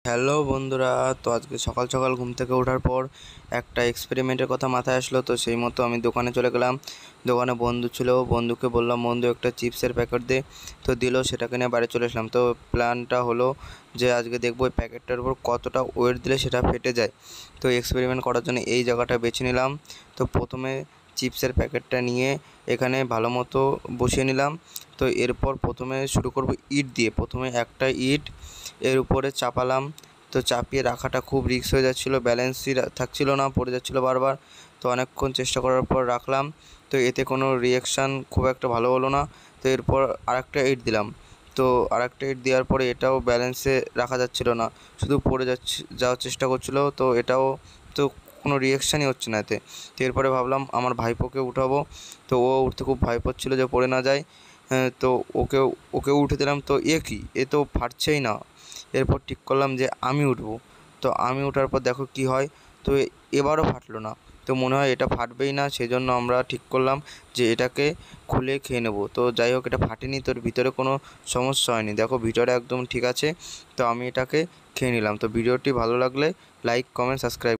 Hello বন্ধুরা, তো আজকে সকাল সকাল ঘুম থেকে ওঠার পর একটা এক্সপেরিমেন্টের কথা মাথায় আসলো। তো সেই মতো আমি দোকানে চলে গেলাম। দোকানে বন্ধু ছিল, বন্ধুকে বললাম বন্ধু একটা চিপসের প্যাকেট দে। তো দিল, সেটাকে নিয়ে বাড়ি চলে আসলাম। তো প্ল্যানটা হলো যে আজকে দেখবো ওই প্যাকেটটার উপর কতটা ওয়েট দিলে সেটা ফেটে যায়। তো এক্সপেরিমেন্ট করার জন্য এই জায়গাটা বেছে নিলাম। তো প্রথমে চিপসের প্যাকেটটা নিয়ে এখানে ভালো মতো বসিয়ে নিলাম। তো এরপর প্রথমে শুরু করব ইট দিয়ে। প্রথমে একটা ইট এর উপরে চাপালাম। তো চাপিয়ে রাখাটা খুব রিস্ক হয়ে যাচ্ছিলো, ব্যালেন্সই থাকছিল না, পড়ে যাচ্ছিলো বারবার। তো অনেকক্ষণ চেষ্টা করার পর রাখলাম। তো এতে কোনো রিয়াকশান খুব একটা ভালো হলো না। তো এরপর আরেকটা ইট দিলাম। তো আরেকটা ইট দেওয়ার পরে এটাও ব্যালেন্সে রাখা যাচ্ছিলো না, শুধু পড়ে যাওয়ার চেষ্টা করছিলো। তো এটাও তো কোনো রিয়াকশানই হচ্ছে না এতে। তো এরপরে ভাবলাম আমার ভাইপোকে উঠাবো। তো ও উঠতে খুব ভয় পাচ্ছিলো যে পড়ে না যায়। তো ওকেও উঠে দিলাম। তো কী, এ তো ফাটছেই না। এরপর ঠিক করলাম যে আমি উঠবো। তো আমি ওঠার পর দেখো কী হয়। তো এবারও ফাটলো না। তো মনে হয় এটা ফাটবেই না, সেজন্য আমরা ঠিক করলাম যে এটাকে খুলে খেয়ে নেবো। তো যাই হোক, এটা ফাটেনি, তোর ভিতরে কোনো সমস্যা হয়নি, দেখো ভিতরে একদম ঠিক আছে। তো আমি এটাকে খেয়ে নিলাম। তো ভিডিওটি ভালো লাগলে লাইক, কমেন্ট, সাবস্ক্রাইব।